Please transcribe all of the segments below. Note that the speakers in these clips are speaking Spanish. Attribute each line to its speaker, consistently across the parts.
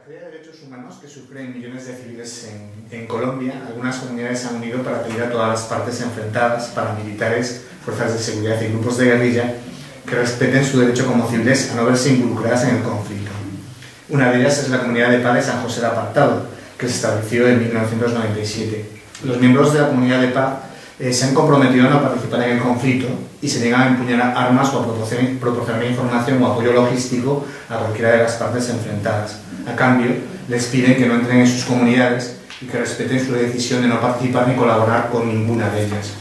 Speaker 1: trayectoria de derechos humanos que sufren millones de civiles en Colombia, algunas comunidades se han unido para pedir a todas las partes enfrentadas, paramilitares, fuerzas de seguridad y grupos de guerrilla, que respeten su derecho como civiles a no verse involucradas en el conflicto. Una de ellas es la Comunidad de Paz de San José de Apartado, que se estableció en 1997. Los miembros de la Comunidad de Paz se han comprometido a no participar en el conflicto y se niegan a empuñar armas o a proporcionar información o apoyo logístico a cualquiera de las partes enfrentadas. A cambio, les piden que no entren en sus comunidades y que respeten su decisión de no participar ni colaborar con ninguna de ellas.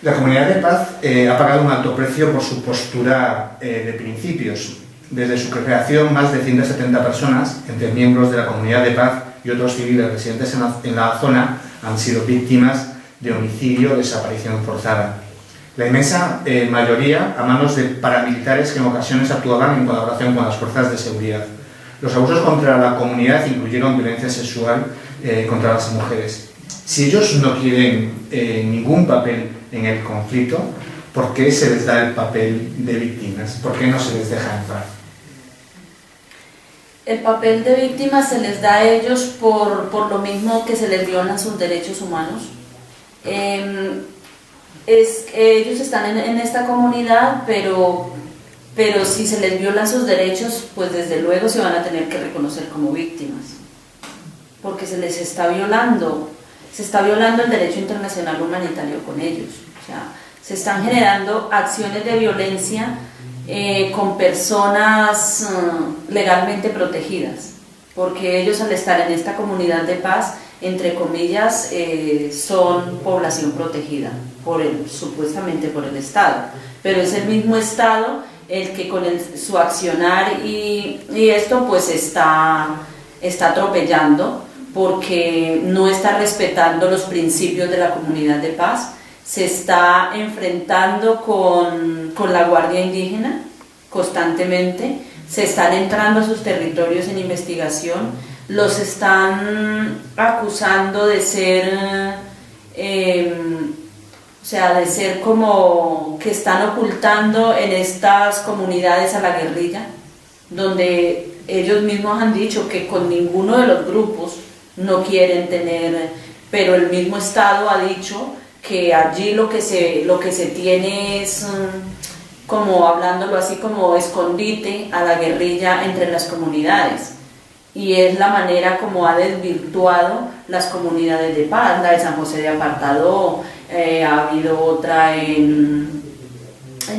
Speaker 1: La Comunidad de Paz ha pagado un alto precio por su postura de principios. Desde su creación, más de 170 personas, entre miembros de la Comunidad de Paz y otros civiles residentes en la zona, han sido víctimas de homicidio o desaparición forzada. La inmensa mayoría a manos de paramilitares que en ocasiones actuaban en colaboración con las fuerzas de seguridad. Los abusos contra la comunidad incluyeron violencia sexual contra las mujeres. Si ellos no quieren ningún papel en el conflicto, ¿por qué se les da el papel de víctimas? ¿Por qué no se les deja en paz?
Speaker 2: El papel de víctimas se les da a ellos por lo mismo que se les violan sus derechos humanos. Ellos están en esta comunidad, pero si se les violan sus derechos, pues desde luego se van a tener que reconocer como víctimas, porque se les está violando el derecho internacional humanitario con ellos. O sea, se están generando acciones de violencia con personas legalmente protegidas, porque ellos, al estar en esta comunidad de paz, entre comillas, son población protegida supuestamente por el Estado, pero es el mismo Estado el que con su accionar y esto pues está atropellando, porque no está respetando los principios de la comunidad de paz. Se está enfrentando con la Guardia Indígena constantemente, se están entrando a sus territorios en investigación, los están acusando de ser, de ser como que están ocultando en estas comunidades a la guerrilla, donde ellos mismos han dicho que con ninguno de los grupos no quieren tener, pero el mismo Estado ha dicho que allí lo que se tiene es, como hablándolo así, como escondite a la guerrilla entre las comunidades, y es la manera como ha desvirtuado las comunidades de paz. La de San José de Apartado, ha habido otra en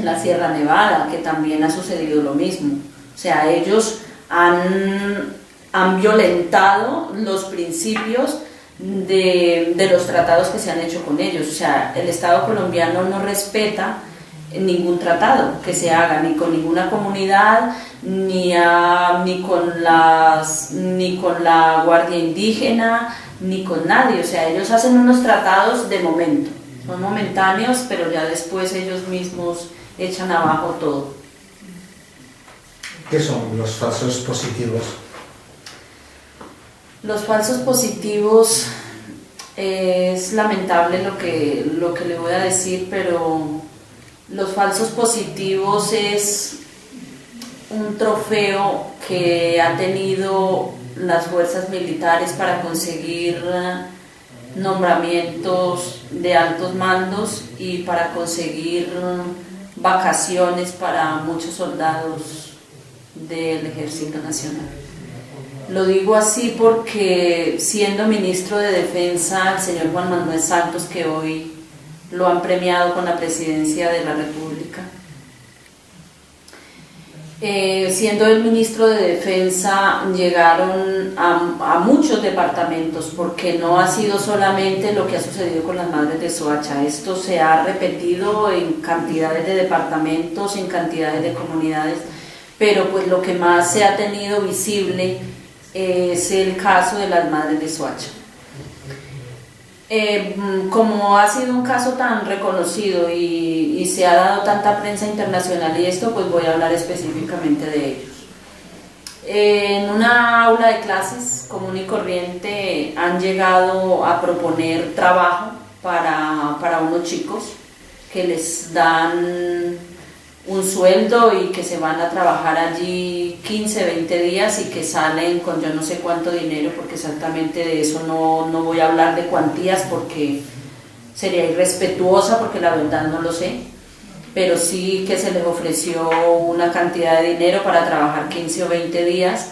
Speaker 2: la Sierra Nevada, que también ha sucedido lo mismo. O sea, ellos han violentado los principios de los tratados que se han hecho con ellos. O sea, el Estado colombiano no respeta ningún tratado que se haga, ni con ninguna comunidad, ni con la Guardia Indígena, ni con nadie. O sea, ellos hacen unos tratados de momento, son momentáneos, pero ya después ellos mismos echan abajo todo.
Speaker 1: ¿Qué son los falsos positivos?
Speaker 2: Los falsos positivos, es lamentable lo que le voy a decir, pero los falsos positivos es un trofeo que ha tenido las fuerzas militares para conseguir nombramientos de altos mandos y para conseguir vacaciones para muchos soldados del Ejército Nacional. Lo digo así porque, siendo ministro de Defensa, el señor Juan Manuel Santos, que hoy lo han premiado con la presidencia de la República, siendo el ministro de Defensa, llegaron a muchos departamentos, porque no ha sido solamente lo que ha sucedido con las madres de Soacha. Esto se ha repetido en cantidades de departamentos, en cantidades de comunidades, pero pues lo que más se ha tenido visible es el caso de las madres de Soacha. Como ha sido un caso tan reconocido y se ha dado tanta prensa internacional y esto, pues voy a hablar específicamente de ellos. En una aula de clases común y corriente han llegado a proponer trabajo para unos chicos que les dan un sueldo y que se van a trabajar allí 15, 20 días y que salen con yo no sé cuánto dinero, porque exactamente de eso no voy a hablar de cuantías porque sería irrespetuosa, porque la verdad no lo sé, pero sí que se les ofreció una cantidad de dinero para trabajar 15 o 20 días,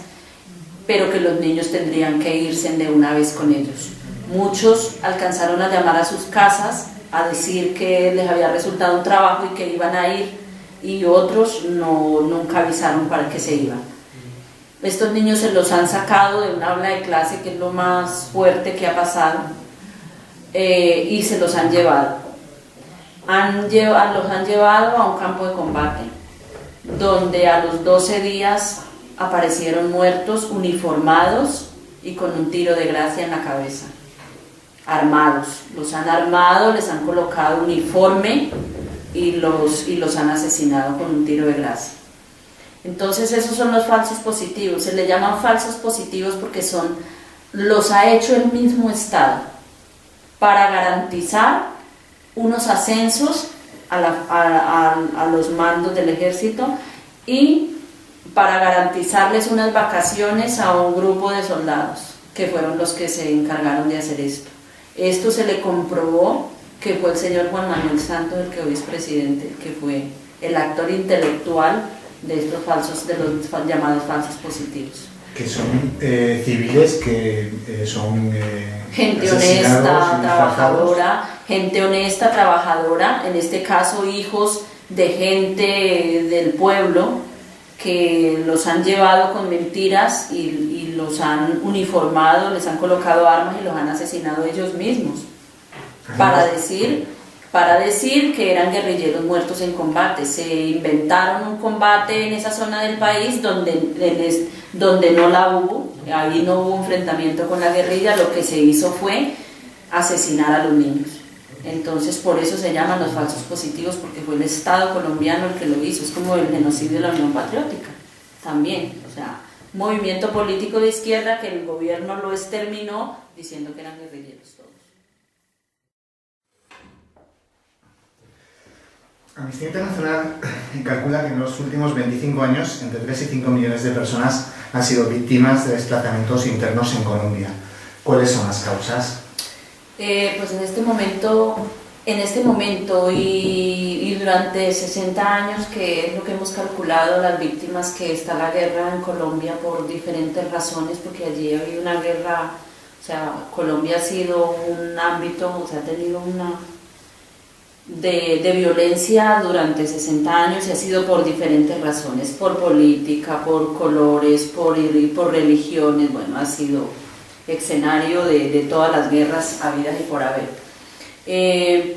Speaker 2: pero que los niños tendrían que irse de una vez con ellos. Muchos alcanzaron a llamar a sus casas a decir que les había resultado un trabajo y que iban a ir, y otros nunca avisaron para que se iban. Estos niños se los han sacado de un aula de clase, que es lo más fuerte que ha pasado, y se los han llevado. Los han llevado a un campo de combate, donde a los 12 días aparecieron muertos, uniformados y con un tiro de gracia en la cabeza. Armados, los han armado, les han colocado uniforme y los han asesinado con un tiro de gracia. Entonces esos son los falsos positivos. Se le llaman falsos positivos porque los ha hecho el mismo Estado para garantizar unos ascensos a los mandos del ejército y para garantizarles unas vacaciones a un grupo de soldados que fueron los que se encargaron de hacer esto. Esto se le comprobó que fue el señor Juan Manuel Santos, el que hoy es presidente, que fue el actor intelectual de estos de los llamados falsos positivos.
Speaker 1: Que son civiles que son
Speaker 2: gente honesta, trabajadora, en este caso hijos de gente del pueblo que los han llevado con mentiras y los han uniformado, les han colocado armas y los han asesinado ellos mismos. Para decir que eran guerrilleros muertos en combate. Se inventaron un combate en esa zona del país donde no la hubo, ahí no hubo enfrentamiento con la guerrilla, lo que se hizo fue asesinar a los niños. Entonces por eso se llaman los falsos positivos, porque fue el Estado colombiano el que lo hizo. Es como el genocidio de la Unión Patriótica también, o sea, movimiento político de izquierda que el gobierno lo exterminó diciendo que eran guerrilleros todos.
Speaker 1: Amnistía Internacional calcula que en los últimos 25 años entre 3 y 5 millones de personas han sido víctimas de desplazamientos internos en Colombia. ¿Cuáles son las causas?
Speaker 2: Pues en este momento y durante 60 años, que es lo que hemos calculado, las víctimas, que está la guerra en Colombia por diferentes razones, porque allí ha habido una guerra, o sea, Colombia ha sido un ámbito, o sea, ha tenido una de violencia durante 60 años y ha sido por diferentes razones, por política, por colores, por religiones, bueno, ha sido escenario de todas las guerras habidas y por haber.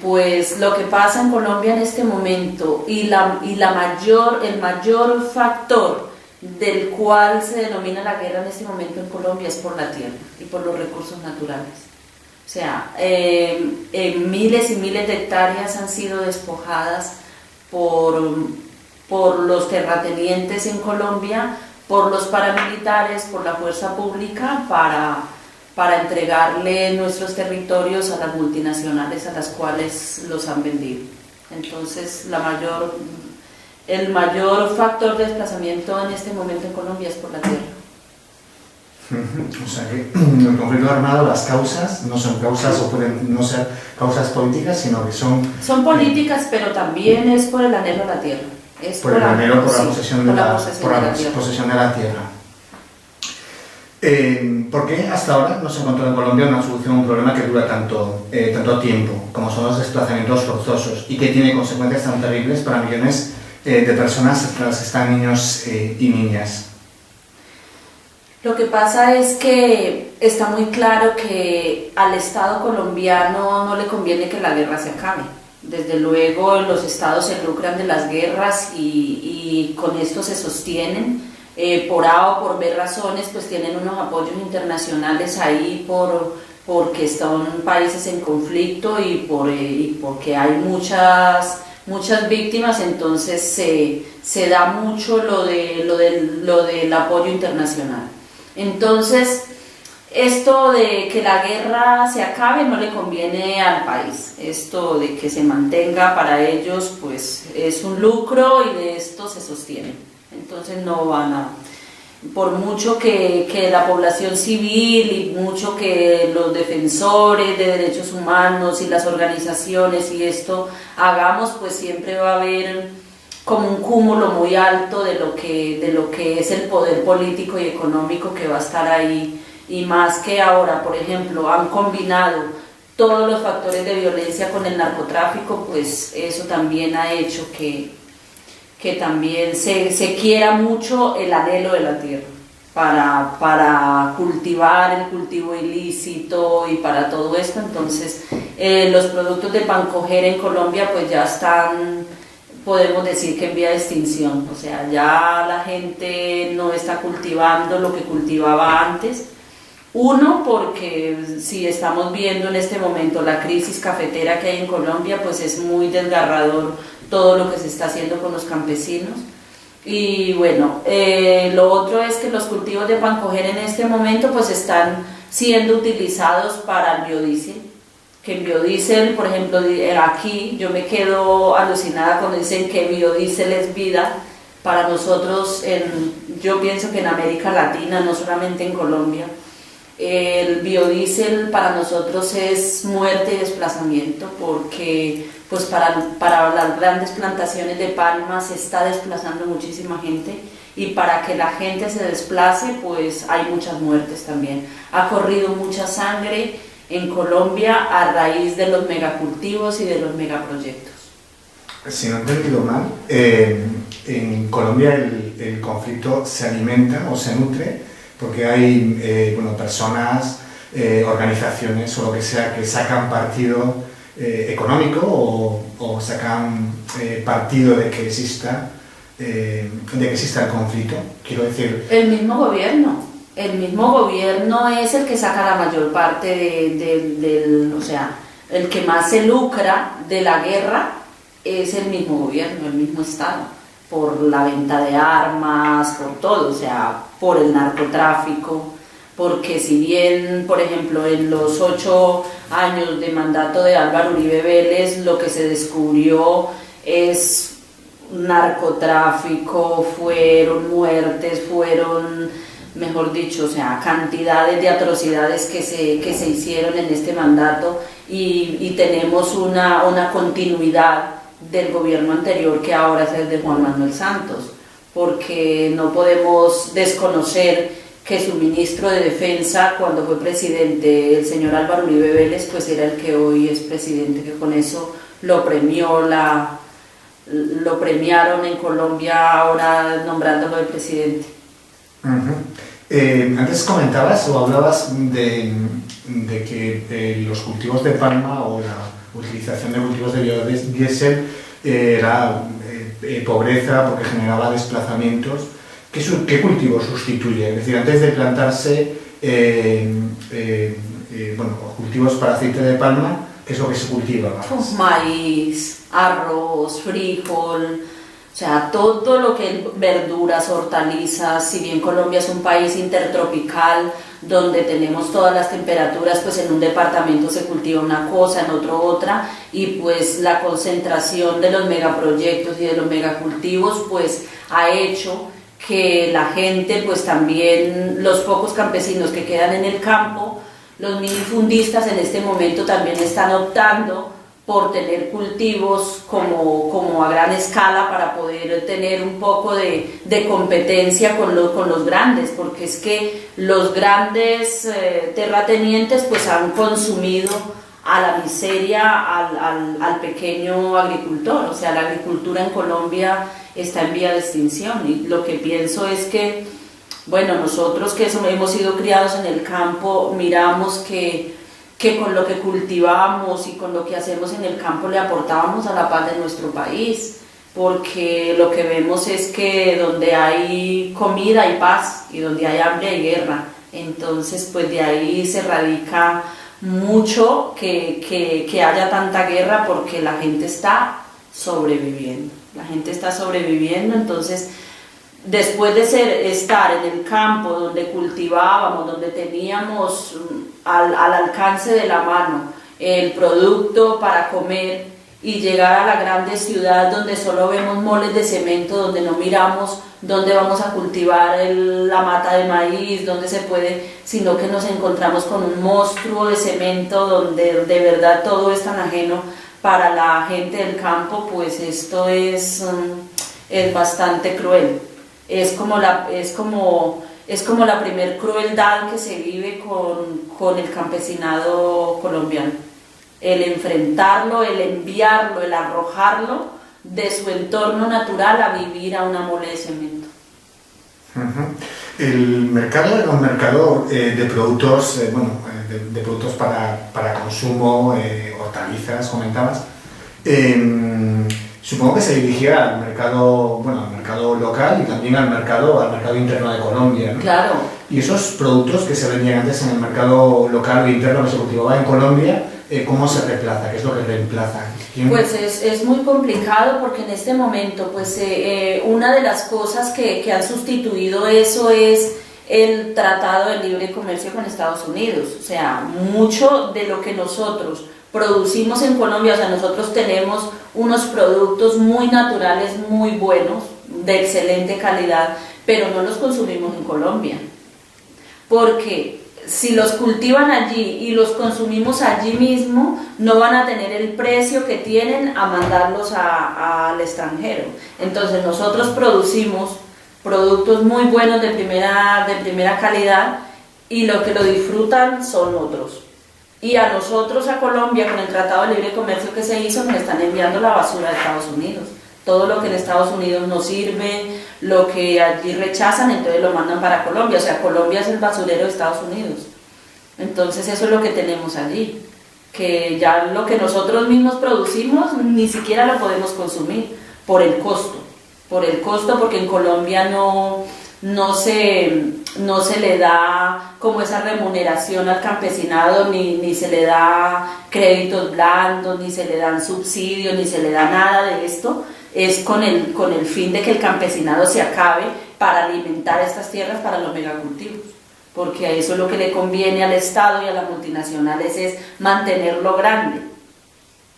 Speaker 2: Pues lo que pasa en Colombia en este momento y el mayor factor del cual se denomina la guerra en este momento en Colombia es por la tierra y por los recursos naturales. O sea, miles y miles de hectáreas han sido despojadas por los terratenientes en Colombia, por los paramilitares, por la fuerza pública, para entregarle nuestros territorios a las multinacionales a las cuales los han vendido. Entonces, el mayor factor de desplazamiento en este momento en Colombia es por la tierra.
Speaker 1: O sea que en el conflicto armado las causas no son causas o pueden no ser causas políticas, sino que son
Speaker 2: políticas, pero también es por el anhelo a la tierra. Es
Speaker 1: por el anhelo, por la posesión de la tierra. ¿Por qué hasta ahora no se encontró en Colombia una solución a un problema que dura tanto tiempo, como son los desplazamientos forzosos, y que tiene consecuencias tan terribles para millones de personas, entre las que están niños y niñas?
Speaker 2: Lo que pasa es que está muy claro que al Estado colombiano no le conviene que la guerra se acabe. Desde luego los estados se lucran de las guerras y con esto se sostienen. Por A o por B razones, pues tienen unos apoyos internacionales ahí porque son países en conflicto y porque hay muchas víctimas, entonces se da mucho lo del apoyo internacional. Entonces, esto de que la guerra se acabe no le conviene al país. Esto de que se mantenga para ellos pues es un lucro y de esto se sostienen. Entonces no van a... Por mucho que la población civil y mucho que los defensores de derechos humanos y las organizaciones y esto hagamos, pues siempre va a haber como un cúmulo muy alto de lo que es el poder político y económico que va a estar ahí. Y más que ahora, por ejemplo, han combinado todos los factores de violencia con el narcotráfico, pues eso también ha hecho que también se quiera mucho el anhelo de la tierra para cultivar el cultivo ilícito y para todo esto. Entonces los productos de Pancoger en Colombia pues ya están, podemos decir que en vía de extinción, o sea, ya la gente no está cultivando lo que cultivaba antes. Uno, porque si estamos viendo en este momento la crisis cafetera que hay en Colombia, pues es muy desgarrador todo lo que se está haciendo con los campesinos. Y bueno, lo otro es que los cultivos de Pancoger en este momento pues están siendo utilizados para el biodiesel, que en biodiesel, por ejemplo, aquí yo me quedo alucinada cuando dicen que biodiesel es vida. Para nosotros, yo pienso que en América Latina, no solamente en Colombia, el biodiesel para nosotros es muerte y desplazamiento, porque pues para las grandes plantaciones de palma se está desplazando muchísima gente, y para que la gente se desplace pues hay muchas muertes también. Ha corrido mucha sangre en Colombia a raíz de los megacultivos y de los megaproyectos.
Speaker 1: Si no he entendido mal, en Colombia el conflicto se alimenta o se nutre porque hay personas, organizaciones o lo que sea que sacan partido económico o sacan partido de que exista el conflicto. Quiero decir,
Speaker 2: el mismo gobierno es el que saca la mayor parte o sea, el que más se lucra de la guerra es el mismo gobierno, el mismo Estado, por la venta de armas, por todo, o sea, por el narcotráfico, porque si bien, por ejemplo, en los 8 años de mandato de Álvaro Uribe Vélez lo que se descubrió es narcotráfico, fueron muertes, mejor dicho, o sea, cantidades de atrocidades que se hicieron en este mandato, y tenemos una continuidad del gobierno anterior que ahora es el de Juan Manuel Santos, porque no podemos desconocer que su ministro de Defensa, cuando fue presidente, el señor Álvaro Uribe Vélez, pues era el que hoy es presidente, que con eso lo premiaron en Colombia ahora nombrándolo de presidente.
Speaker 1: Antes comentabas o hablabas de que los cultivos de palma o la utilización de cultivos de biodiesel era pobreza porque generaba desplazamientos. ¿Qué cultivo sustituye? Es decir, antes de plantarse cultivos para aceite de palma, ¿qué es lo que se cultiva?
Speaker 2: Maíz, arroz, frijol, o sea, todo lo que es verduras, hortalizas. Si bien Colombia es un país intertropical, donde tenemos todas las temperaturas, pues en un departamento se cultiva una cosa, en otro otra, y pues la concentración de los megaproyectos y de los megacultivos pues ha hecho que la gente, pues también los pocos campesinos que quedan en el campo, los minifundistas en este momento también están optando por tener cultivos como a gran escala para poder tener un poco de competencia con los grandes, porque es que los grandes terratenientes pues han consumido a la miseria al pequeño agricultor. O sea, la agricultura en Colombia está en vía de extinción, y lo que pienso es que, bueno, nosotros que hemos sido criados en el campo, miramos que con lo que cultivamos y con lo que hacemos en el campo le aportábamos a la paz de nuestro país, porque lo que vemos es que donde hay comida hay paz, y donde hay hambre hay guerra. Entonces pues de ahí se radica mucho que haya tanta guerra, porque la gente está sobreviviendo, entonces después de estar en el campo donde cultivábamos, donde teníamos al alcance de la mano el producto para comer, y llegar a la grande ciudad donde solo vemos moles de cemento, donde no miramos dónde vamos a cultivar la mata de maíz, dónde se puede, sino que nos encontramos con un monstruo de cemento donde de verdad todo es tan ajeno para la gente del campo. Pues esto es bastante cruel. Es como la primer crueldad que se vive con el campesinado colombiano. El enfrentarlo, el enviarlo, el arrojarlo de su entorno natural a vivir a una mole de cemento.
Speaker 1: El mercado era un mercado de productos, de productos para consumo, hortalizas, comentabas. Supongo que se dirigía al mercado local y también al mercado interno de Colombia, ¿no?
Speaker 2: Claro.
Speaker 1: Y esos productos que se vendían antes en el mercado local o interno que se cultivaba en Colombia, ¿cómo se reemplaza? ¿Qué es lo que reemplaza?
Speaker 2: Pues es muy complicado, porque en este momento una de las cosas que han sustituido eso es el Tratado de Libre Comercio con Estados Unidos. O sea, mucho de lo que nosotros producimos en Colombia, o sea, nosotros tenemos unos productos muy naturales, muy buenos, de excelente calidad, pero no los consumimos en Colombia, porque si los cultivan allí y los consumimos allí mismo, no van a tener el precio que tienen a mandarlos al extranjero. Entonces nosotros producimos productos muy buenos de primera calidad, y los que lo disfrutan son otros. Y a nosotros, a Colombia, con el Tratado de Libre Comercio que se hizo, nos están enviando la basura de Estados Unidos. Todo lo que en Estados Unidos no sirve, lo que allí rechazan, entonces lo mandan para Colombia. O sea, Colombia es el basurero de Estados Unidos. Entonces eso es lo que tenemos allí, que ya lo que nosotros mismos producimos ni siquiera lo podemos consumir por el costo, porque en Colombia no se le da como esa remuneración al campesinado, ni se le da créditos blandos, ni se le dan subsidios, ni se le da nada de esto. Es con el fin de que el campesinado se acabe para alimentar estas tierras para los megacultivos, porque a eso es lo que le conviene al Estado y a las multinacionales, es mantenerlo grande,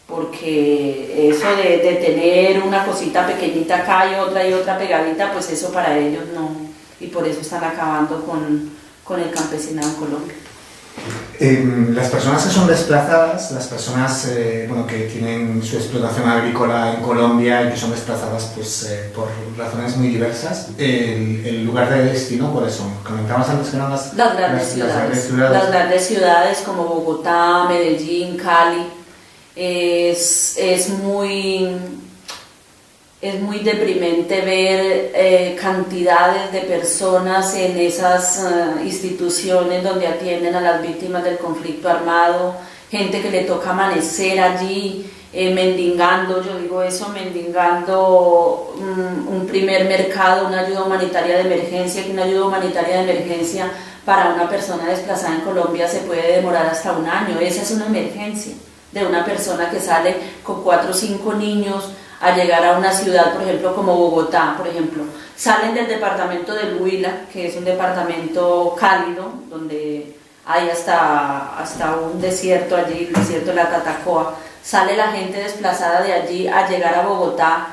Speaker 2: porque eso de tener una cosita pequeñita acá y otra pegadita, pues eso para ellos no, y por eso están acabando con el campesinado en Colombia.
Speaker 1: Las personas que son desplazadas, las personas que tienen su explotación agrícola en Colombia y que son desplazadas por razones muy diversas, el lugar de destino, ¿cuáles son? Comentabas antes que eran las grandes ciudades.
Speaker 2: Las grandes ciudades como Bogotá, Medellín, Cali. Es muy deprimente ver cantidades de personas en esas instituciones donde atienden a las víctimas del conflicto armado, gente que le toca amanecer allí mendigando, yo digo eso, mendigando un primer mercado, una ayuda humanitaria de emergencia, que una ayuda humanitaria de emergencia para una persona desplazada en Colombia se puede demorar hasta un año. Esa es una emergencia de una persona que sale con 4 o 5 niños a llegar a una ciudad, por ejemplo, como Bogotá, por ejemplo. Salen del departamento del Huila, que es un departamento cálido, donde hay hasta un desierto allí, el desierto de la Tatacoa. Sale la gente desplazada de allí a llegar a Bogotá,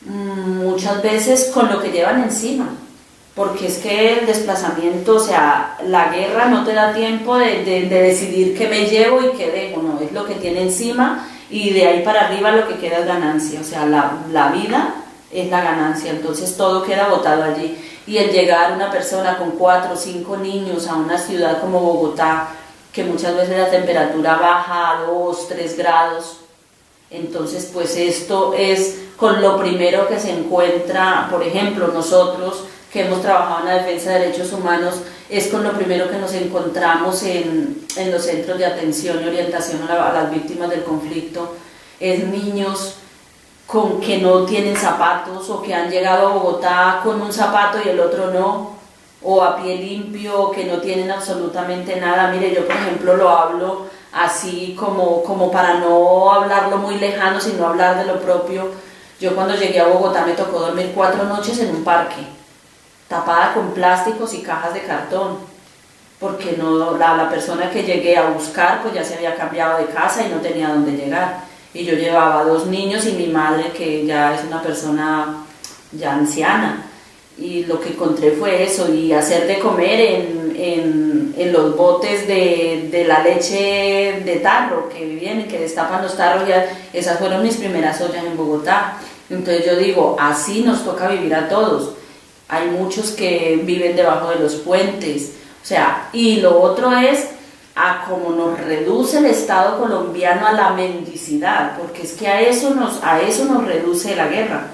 Speaker 2: muchas veces con lo que llevan encima, porque es que el desplazamiento, o sea, la guerra no te da tiempo de decidir qué me llevo y qué dejo, no, es lo que tiene encima, y de ahí para arriba lo que queda es ganancia. O sea, la vida es la ganancia, entonces todo queda botado allí. Y el llegar una persona con 4 o 5 niños a una ciudad como Bogotá, que muchas veces la temperatura baja a 2, 3 grados, entonces pues esto es con lo primero que se encuentra. Por ejemplo, nosotros que hemos trabajado en la defensa de derechos humanos, es con lo primero que nos encontramos en los centros de atención y orientación a las víctimas del conflicto, es niños con que no tienen zapatos, o que han llegado a Bogotá con un zapato y el otro no, o a pie limpio, o que no tienen absolutamente nada. Mire, yo por ejemplo lo hablo así como para no hablarlo muy lejano, sino hablar de lo propio. Yo cuando llegué a Bogotá me tocó dormir 4 noches en un parque, tapada con plásticos y cajas de cartón, porque no, la persona que llegué a buscar pues ya se había cambiado de casa y no tenía dónde llegar. Y yo llevaba 2 niños y mi madre, que ya es una persona ya anciana. Y lo que encontré fue eso, y hacer de comer en los botes de la leche de tarro que vienen, que destapan los tarros. Ya, esas fueron mis primeras ollas en Bogotá. Entonces yo digo, así nos toca vivir a todos. Hay muchos que viven debajo de los puentes. O sea, y lo otro es a cómo nos reduce el Estado colombiano a la mendicidad, porque es que a eso nos reduce la guerra,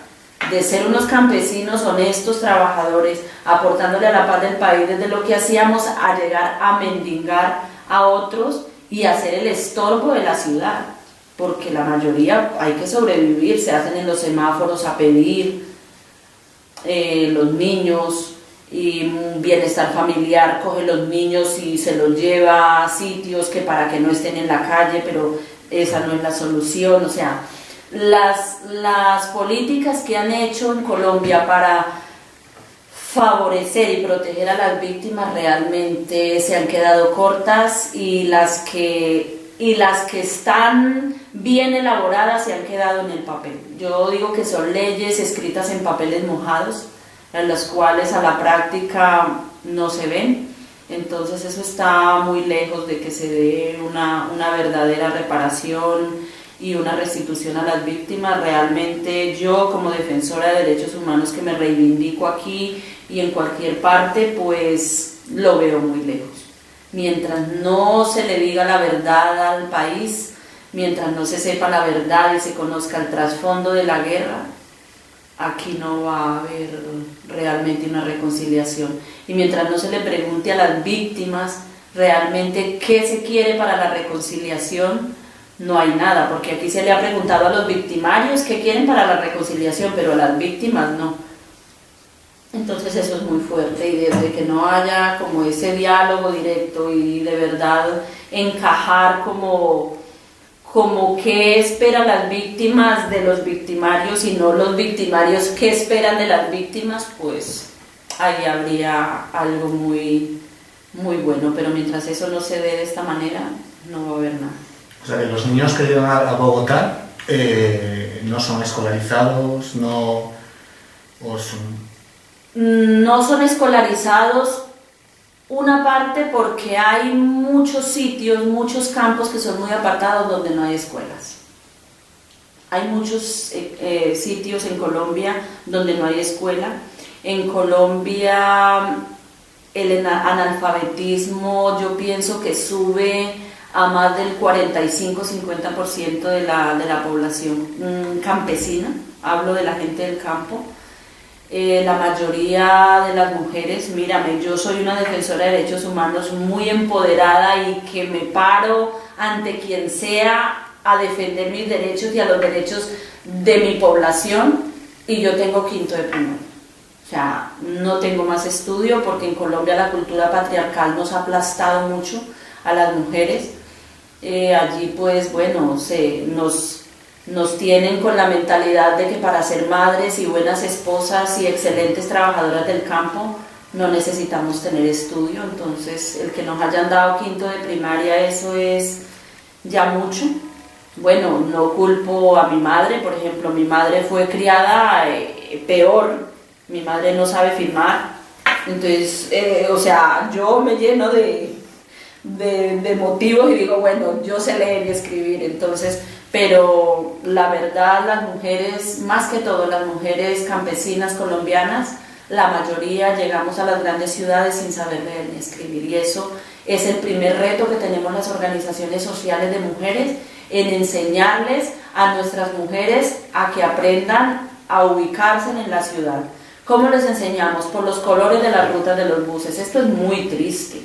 Speaker 2: de ser unos campesinos honestos, trabajadores, aportándole a la paz del país desde lo que hacíamos, a llegar a mendigar a otros y a ser el estorbo de la ciudad, porque la mayoría hay que sobrevivir, se hacen en los semáforos a pedir, los niños, y un bienestar familiar coge los niños y se los lleva a sitios que para que no estén en la calle, pero esa no es la solución. O sea, las políticas que han hecho en Colombia para favorecer y proteger a las víctimas realmente se han quedado cortas, y las que están bien elaboradas se han quedado en el papel. Yo digo que son leyes escritas en papeles mojados, en las cuales a la práctica no se ven. Entonces eso está muy lejos de que se dé una verdadera reparación y una restitución a las víctimas. Realmente yo, como defensora de derechos humanos, que me reivindico aquí y en cualquier parte, pues lo veo muy lejos. Mientras no se le diga la verdad al país, mientras no se sepa la verdad y se conozca el trasfondo de la guerra, aquí no va a haber realmente una reconciliación. Y mientras no se le pregunte a las víctimas realmente qué se quiere para la reconciliación, no hay nada, porque aquí se le ha preguntado a los victimarios qué quieren para la reconciliación, pero a las víctimas no. Entonces eso es muy fuerte, y desde que no haya como ese diálogo directo y de verdad encajar como qué esperan las víctimas de los victimarios y no los victimarios qué esperan de las víctimas, pues ahí habría algo muy, muy bueno. Pero mientras eso no se dé de esta manera, no va a haber nada.
Speaker 1: O sea, que los niños que llegan a Bogotá no son escolarizados, no
Speaker 2: son escolarizados. Una parte porque hay muchos sitios, muchos campos que son muy apartados donde no hay escuelas. Hay muchos sitios en Colombia donde no hay escuela. En Colombia el analfabetismo yo pienso que sube a más del 45-50% de la población campesina. Hablo de la gente del campo. La mayoría de las mujeres, mírame, yo soy una defensora de derechos humanos muy empoderada y que me paro ante quien sea a defender mis derechos y a los derechos de mi población, y yo tengo 5º de primaria. O sea, no tengo más estudio, porque en Colombia la cultura patriarcal nos ha aplastado mucho a las mujeres. Allí pues bueno, nos tienen con la mentalidad de que para ser madres y buenas esposas y excelentes trabajadoras del campo no necesitamos tener estudio. Entonces el que nos hayan dado 5º de primaria, eso es ya mucho. Bueno, no culpo a mi madre, por ejemplo, mi madre fue criada peor, mi madre no sabe firmar. Entonces, o sea, yo me lleno de motivos y digo, bueno, yo sé leer y escribir. Entonces, pero la verdad, las mujeres, más que todo las mujeres campesinas colombianas, la mayoría llegamos a las grandes ciudades sin saber leer ni escribir, y eso es el primer reto que tenemos las organizaciones sociales de mujeres, en enseñarles a nuestras mujeres a que aprendan a ubicarse en la ciudad. ¿Cómo les enseñamos? Por los colores de las rutas de los buses. Esto es muy triste.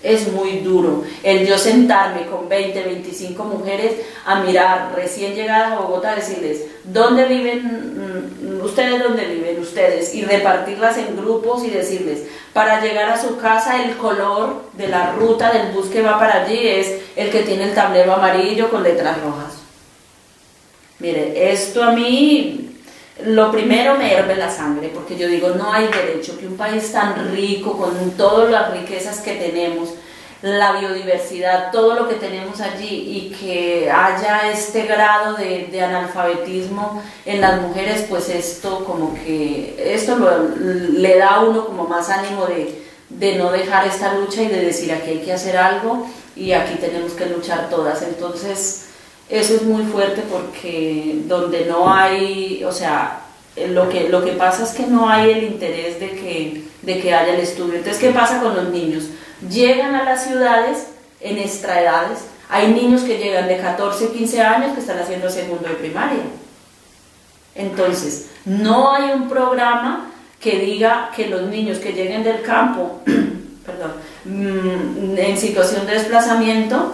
Speaker 2: Es muy duro el yo sentarme con 20, 25 mujeres a mirar recién llegadas a Bogotá, a decirles, ¿dónde viven ustedes? ¿Dónde viven ustedes? Y repartirlas en grupos y decirles, para llegar a su casa el color de la ruta del bus que va para allí es el que tiene el tablero amarillo con letras rojas. Mire, esto a mí lo primero me hierve la sangre, porque yo digo, no hay derecho que un país tan rico, con todas las riquezas que tenemos, la biodiversidad, todo lo que tenemos allí, y que haya este grado de analfabetismo en las mujeres, pues esto como que, le da a uno como más ánimo de no dejar esta lucha y de decir aquí hay que hacer algo y aquí tenemos que luchar todas. Entonces eso es muy fuerte, porque donde no hay, o sea, lo que pasa es que no hay el interés de que haya el estudio. Entonces, ¿qué pasa con los niños? Llegan a las ciudades en extraedades. Hay niños que llegan de 14, 15 años que están haciendo segundo de primaria. Entonces, no hay un programa que diga que los niños que lleguen del campo, en situación de desplazamiento,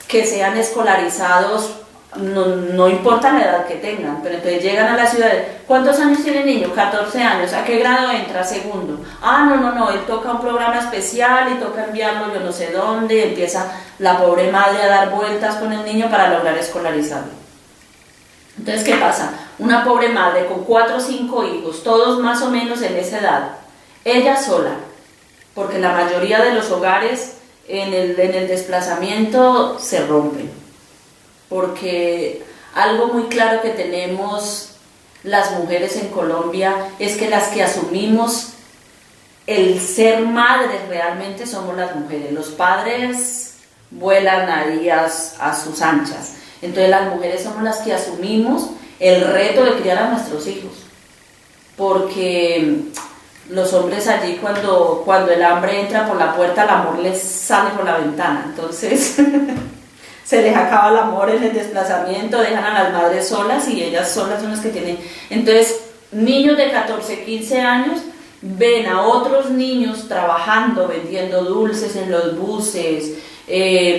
Speaker 2: que sean escolarizados, no importa la edad que tengan, pero entonces llegan a la ciudad. ¿Cuántos años tiene el niño? 14 años. ¿A qué grado entra? Segundo. No, él toca un programa especial y toca enviarlo yo no sé dónde, y empieza la pobre madre a dar vueltas con el niño para lograr escolarizarlo. Entonces, ¿qué pasa? Una pobre madre con 4 o 5 hijos, todos más o menos en esa edad, ella sola, porque la mayoría de los hogares en el desplazamiento se rompen. Porque algo muy claro que tenemos las mujeres en Colombia es que las que asumimos el ser madres realmente somos las mujeres. Los padres vuelan ahí a sus anchas. Entonces las mujeres somos las que asumimos el reto de criar a nuestros hijos. Porque los hombres allí, cuando el hambre entra por la puerta, el amor les sale por la ventana. Entonces se les acaba el amor en el desplazamiento, dejan a las madres solas y ellas solas son las que tienen. Entonces, niños de 14, 15 años ven a otros niños trabajando, vendiendo dulces en los buses,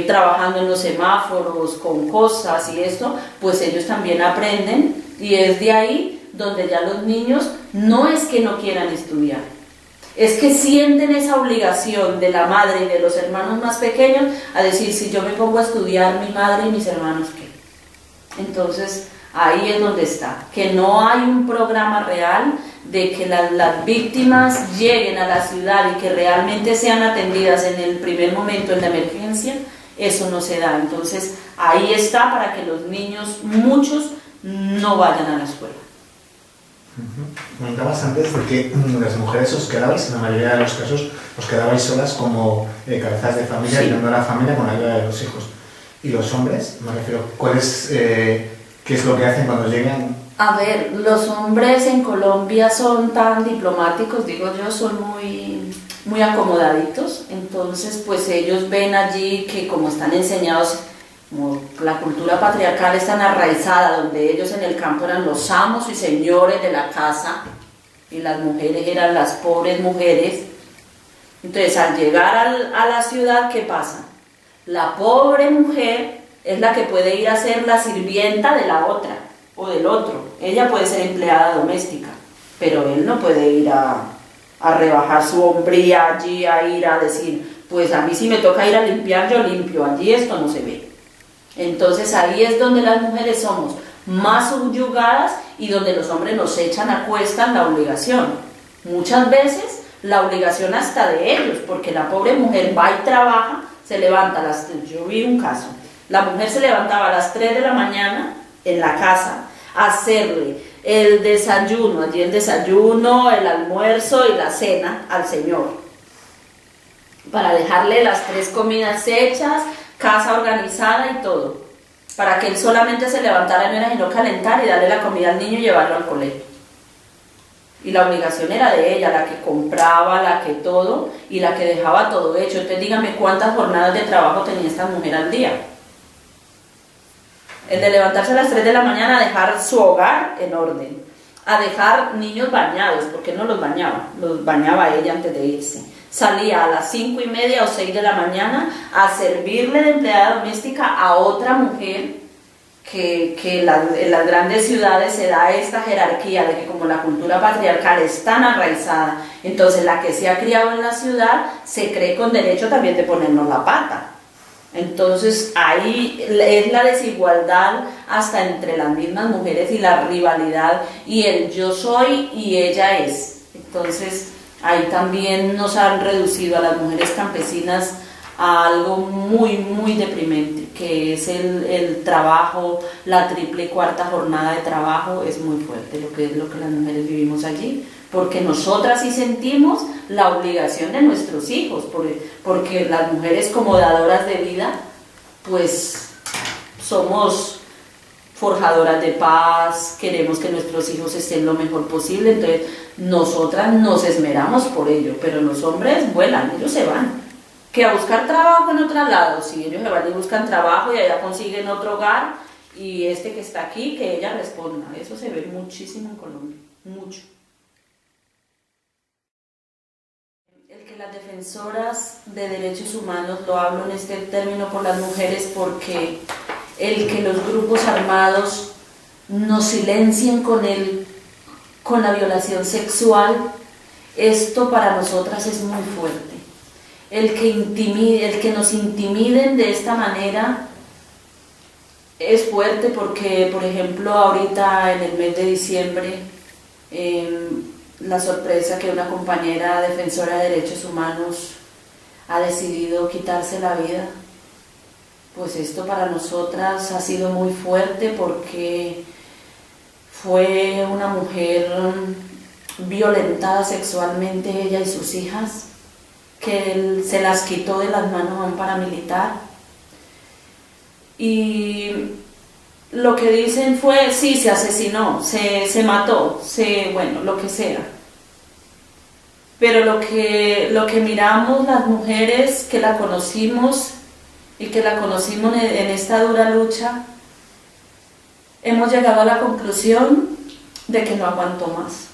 Speaker 2: trabajando en los semáforos con cosas y esto, pues ellos también aprenden, y es de ahí donde ya los niños no es que no quieran estudiar, es que sienten esa obligación de la madre y de los hermanos más pequeños a decir, si yo me pongo a estudiar, mi madre y mis hermanos, ¿qué? Entonces ahí es donde está, que no hay un programa real de que las víctimas lleguen a la ciudad y que realmente sean atendidas en el primer momento, en la emergencia. Eso no se da. Entonces ahí está, para que los niños, muchos, no vayan a la escuela.
Speaker 1: Comentabas antes de que las mujeres os quedabais, en la mayoría de los casos, os quedabais solas como cabezas de familia, ayudando a la familia con la ayuda de los hijos. ¿Y los hombres? Me refiero, ¿qué es lo que hacen cuando llegan?
Speaker 2: A ver, los hombres en Colombia son tan diplomáticos, digo yo, son muy acomodaditos. Entonces, pues ellos ven allí que, como están enseñados, como la cultura patriarcal es tan arraizada, donde ellos en el campo eran los amos y señores de la casa y las mujeres eran las pobres mujeres. Entonces, al llegar a la ciudad, ¿qué pasa? La pobre mujer es la que puede ir a ser la sirvienta de la otra o del otro. Ella puede ser empleada doméstica, pero él no puede ir a rebajar su hombría allí, a ir a decir, pues a mí si me toca ir a limpiar, yo limpio, allí esto no se ve. Entonces ahí es donde las mujeres somos más subyugadas y donde los hombres nos echan a cuestas la obligación. Muchas veces la obligación hasta de ellos, porque la pobre mujer va y trabaja, se levanta yo vi un caso, la mujer se levantaba a las 3 de la mañana en la casa a hacerle el desayuno, allí el desayuno, el almuerzo y la cena al señor, para dejarle las 3 comidas hechas, casa organizada y todo, para que él solamente se levantara y no era sino calentar y darle la comida al niño y llevarlo al colegio. Y la obligación era de ella, la que compraba, la que todo, y la que dejaba todo hecho. Entonces dígame cuántas jornadas de trabajo tenía esta mujer al día. El de levantarse a las 3 de la mañana a dejar su hogar en orden, a dejar niños bañados, porque no los bañaba ella antes de irse. Salía a las 5:30 o 6 de la mañana a servirle de empleada doméstica a otra mujer, que en las grandes ciudades se da esta jerarquía de que, como la cultura patriarcal es tan arraizada, entonces la que se ha criado en la ciudad se cree con derecho también de ponernos la pata. Entonces ahí es la desigualdad hasta entre las mismas mujeres y la rivalidad y el yo soy y ella es. Entonces ahí también nos han reducido a las mujeres campesinas a algo muy, muy deprimente, que es el trabajo, la triple y cuarta jornada de trabajo. Es muy fuerte lo que las mujeres vivimos allí, porque nosotras sí sentimos la obligación de nuestros hijos, porque las mujeres como dadoras de vida, pues somos forjadoras de paz, queremos que nuestros hijos estén lo mejor posible, entonces nosotras nos esmeramos por ello, pero los hombres vuelan, ellos se van. Que a buscar trabajo en otro lado, sí, ellos se van y buscan trabajo y allá consiguen otro hogar, y este que está aquí, que ella responda. Eso se ve muchísimo en Colombia, mucho. El que las defensoras de derechos humanos, lo hablo en este término por las mujeres, porque el que los grupos armados nos silencien con la violación sexual, esto para nosotras es muy fuerte. El que nos intimiden de esta manera es fuerte, porque, por ejemplo, ahorita en el mes de diciembre, la sorpresa que una compañera defensora de derechos humanos ha decidido quitarse la vida, pues esto para nosotras ha sido muy fuerte, porque fue una mujer violentada sexualmente, ella y sus hijas, que él se las quitó de las manos a un paramilitar. Y lo que dicen fue, sí, se asesinó, se mató, bueno, lo que sea. Pero lo que miramos las mujeres que la conocimos y que la conocimos en esta dura lucha, hemos llegado a la conclusión de que no aguanto más.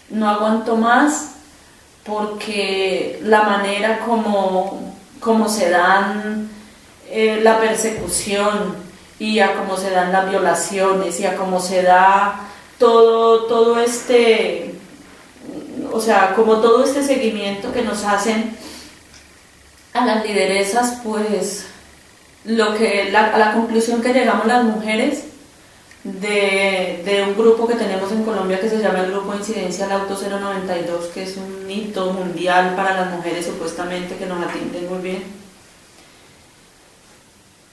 Speaker 2: No aguanto más, porque la manera como se dan la persecución, y a cómo se dan las violaciones, y a cómo se da todo este, o sea, como todo este seguimiento que nos hacen a las lideresas, pues a la conclusión que llegamos las mujeres de un grupo que tenemos en Colombia que se llama el Grupo de Incidencia al Auto 092, que es un hito mundial para las mujeres supuestamente, que nos atienden muy bien.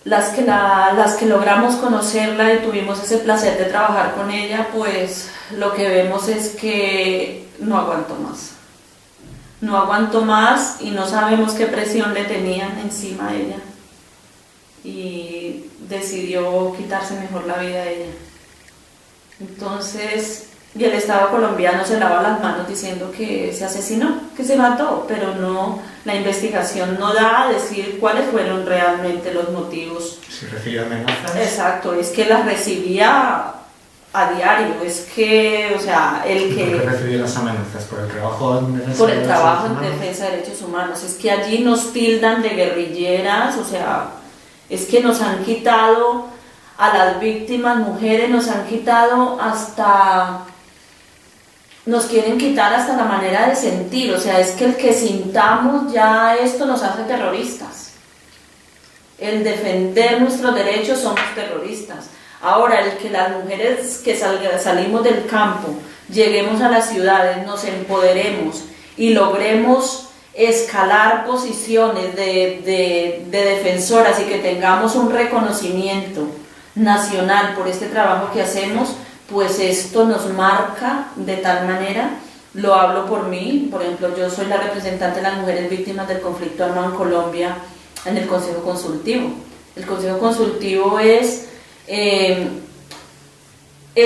Speaker 2: Las que logramos conocerla y tuvimos ese placer de trabajar con ella, pues lo que vemos es que no aguanto más. No aguanto más y no sabemos qué presión le tenían encima a ella. Y decidió quitarse mejor la vida a ella. Entonces, y el Estado colombiano se lava las manos diciendo que se asesinó, que se mató, pero no, la investigación no da a decir cuáles fueron realmente los motivos.
Speaker 1: Si recibió amenazas.
Speaker 2: Exacto, es que las recibía a diario, es que, o sea, el que...
Speaker 1: ¿Por qué recibió las amenazas? ¿Por el trabajo en defensa
Speaker 2: por el trabajo en defensa de derechos humanos? Es que allí nos tildan de guerrilleras, o sea, es que nos han quitado a las víctimas mujeres, nos han quitado hasta... nos quieren quitar hasta la manera de sentir, o sea, es que el que sintamos ya esto nos hace terroristas. El defender nuestros derechos somos terroristas. Ahora, el que las mujeres que salimos del campo, lleguemos a las ciudades, nos empoderemos y logremos escalar posiciones de defensoras y que tengamos un reconocimiento nacional por este trabajo que hacemos, pues esto nos marca de tal manera. Lo hablo por mí, por ejemplo, yo soy la representante de las mujeres víctimas del conflicto armado en Colombia en el Consejo Consultivo. El Consejo Consultivo es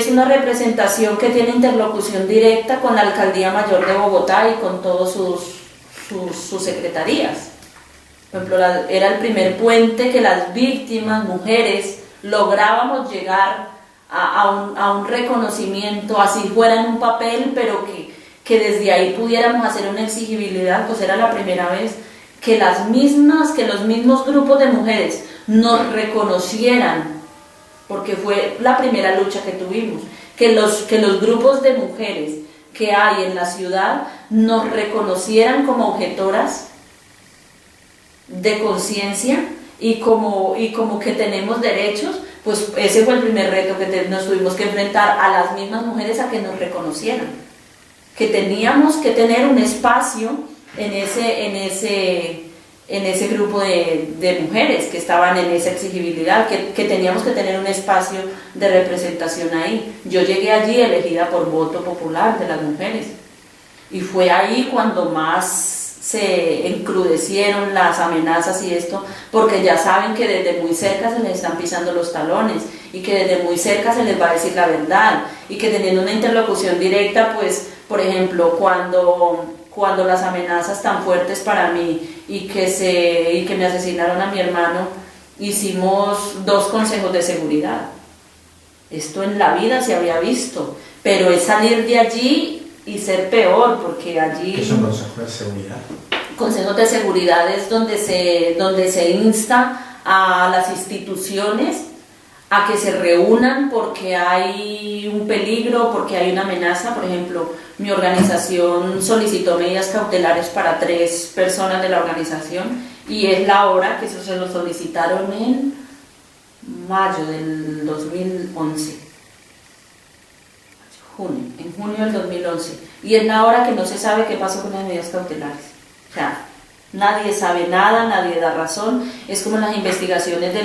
Speaker 2: una representación que tiene interlocución directa con la Alcaldía Mayor de Bogotá y con todas sus secretarías. Por ejemplo, era el primer puente que las víctimas, mujeres, lográbamos llegar a un reconocimiento, así fuera en un papel, pero que desde ahí pudiéramos hacer una exigibilidad. Pues era la primera vez que los mismos grupos de mujeres nos reconocieran, porque fue la primera lucha que tuvimos, que los grupos de mujeres que hay en la ciudad nos reconocieran como objetoras de conciencia y como que tenemos derechos, pues ese fue el primer reto que nos tuvimos que enfrentar a las mismas mujeres a que nos reconocieran, que teníamos que tener un espacio en ese grupo de mujeres que estaban en esa exigibilidad, que teníamos que tener un espacio de representación ahí. Yo llegué allí elegida por voto popular de las mujeres y fue ahí cuando más se encrudecieron las amenazas y esto, porque ya saben que desde muy cerca se les están pisando los talones y que desde muy cerca se les va a decir la verdad y que teniendo una interlocución directa, pues, por ejemplo, cuando las amenazas tan fuertes para mí y que me asesinaron a mi hermano, hicimos 2 consejos de seguridad. Esto en la vida se había visto, pero es salir de allí y ser peor, porque allí...
Speaker 1: ¿Qué son consejos de seguridad?
Speaker 2: Consejos de seguridad es donde se insta a las instituciones a que se reúnan porque hay un peligro, porque hay una amenaza. Por ejemplo, mi organización solicitó medidas cautelares para 3 personas de la organización y es la hora que eso se lo solicitaron en mayo del 2011. En junio del 2011, y es la hora que no se sabe qué pasó con las medidas cautelares. O sea, nadie sabe nada, nadie da razón. Es como las investigaciones de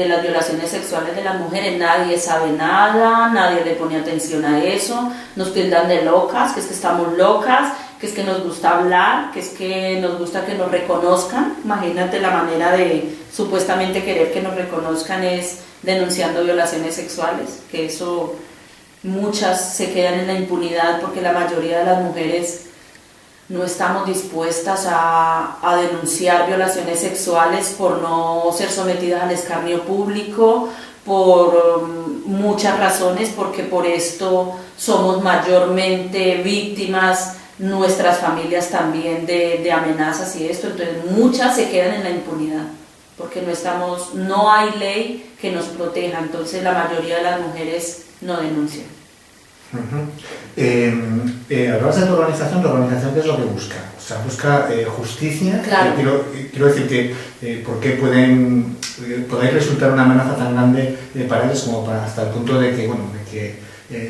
Speaker 2: las violaciones sexuales de las mujeres, nadie sabe nada, nadie le pone atención a eso, nos tildan de locas, que es que estamos locas, que es que nos gusta hablar, que es que nos gusta que nos reconozcan. Imagínate la manera de supuestamente querer que nos reconozcan es denunciando violaciones sexuales, que eso... Muchas se quedan en la impunidad porque la mayoría de las mujeres no estamos dispuestas a denunciar violaciones sexuales por no ser sometidas al escarnio público, por muchas razones, porque por esto somos mayormente víctimas, nuestras familias también, de amenazas y esto. Entonces muchas se quedan en la impunidad porque no hay ley que nos proteja, entonces la mayoría de las mujeres no denuncian.
Speaker 1: Hablabas de tu organización, ¿la organización qué es lo que busca? O sea, busca justicia.
Speaker 2: Claro.
Speaker 1: Quiero decir que ¿por qué podéis resultar una amenaza tan grande para ellos como para hasta el punto de que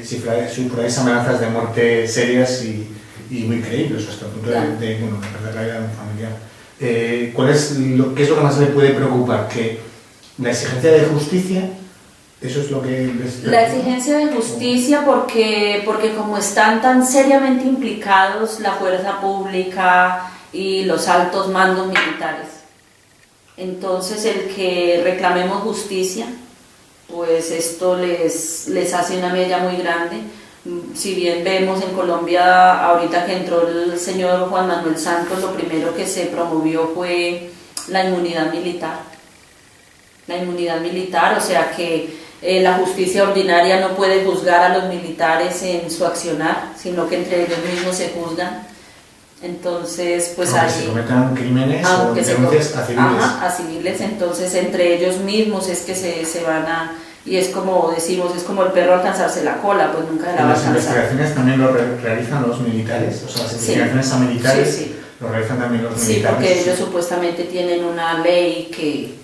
Speaker 1: sufráis amenazas de muerte serias y muy creíbles, hasta el punto de perder la vida de un familiar? ¿Qué es lo que más le puede preocupar? Que la exigencia de justicia, eso es lo que les...
Speaker 2: La exigencia de justicia porque como están tan seriamente implicados la fuerza pública y los altos mandos militares, entonces el que reclamemos justicia, pues esto les hace una mella muy grande. Si bien vemos en Colombia, ahorita que entró el señor Juan Manuel Santos, lo primero que se promovió fue la inmunidad militar. La inmunidad militar, o sea que la justicia ordinaria no puede juzgar a los militares en su accionar, sino que entre ellos mismos se juzgan. Entonces, pues
Speaker 1: aunque
Speaker 2: allí...
Speaker 1: se cometan crímenes o denuncias a civiles.
Speaker 2: A civiles, entonces entre ellos mismos es que se van a... Y es como decimos, es como el perro alcanzarse la cola, pues nunca la va a alcanzar.
Speaker 1: ¿Las investigaciones también lo realizan los militares? O sea, las investigaciones a militares
Speaker 2: sí.
Speaker 1: Lo realizan también los militares.
Speaker 2: Sí, porque ellos supuestamente tienen una ley que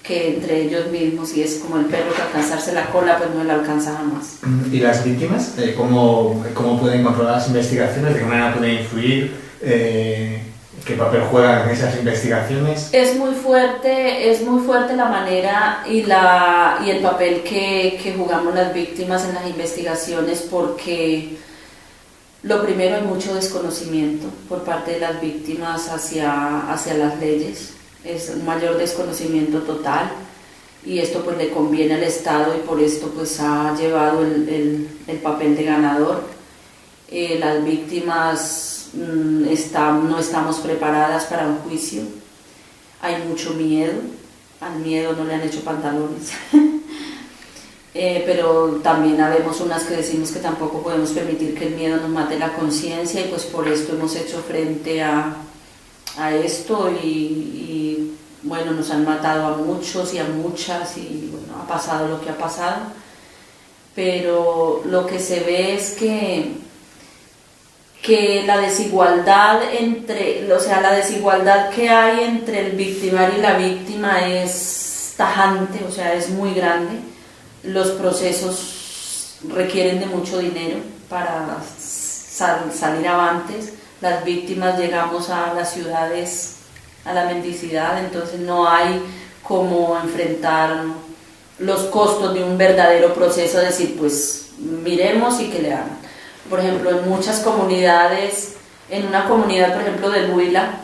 Speaker 2: entre ellos mismos, y es como el perro que alcanzarse la cola, pues no la alcanza jamás.
Speaker 1: ¿Y las víctimas? ¿Cómo pueden controlar las investigaciones? ¿De qué manera pueden influir? ¿Qué papel juegan en esas investigaciones?
Speaker 2: Es muy fuerte la manera y el papel que jugamos las víctimas en las investigaciones, porque lo primero, hay mucho desconocimiento por parte de las víctimas hacia las leyes. Es un mayor desconocimiento total, y esto pues le conviene al Estado y por esto pues ha llevado el papel de ganador. Las víctimas no estamos preparadas para un juicio, hay mucho miedo, al miedo no le han hecho pantalones. Pero también habemos unas que decimos que tampoco podemos permitir que el miedo nos mate la conciencia, y pues por esto hemos hecho frente a esto, y bueno, nos han matado a muchos y a muchas, y bueno, ha pasado lo que ha pasado, pero lo que se ve es que que la desigualdad la desigualdad que hay entre el victimario y la víctima es tajante, o sea, es muy grande. Los procesos requieren de mucho dinero para salir avantes. Las víctimas llegamos a las ciudades a la mendicidad, entonces no hay cómo enfrentar los costos de un verdadero proceso, decir, pues miremos y que le hagan. Por ejemplo, en muchas comunidades, en una comunidad, por ejemplo, del Huila,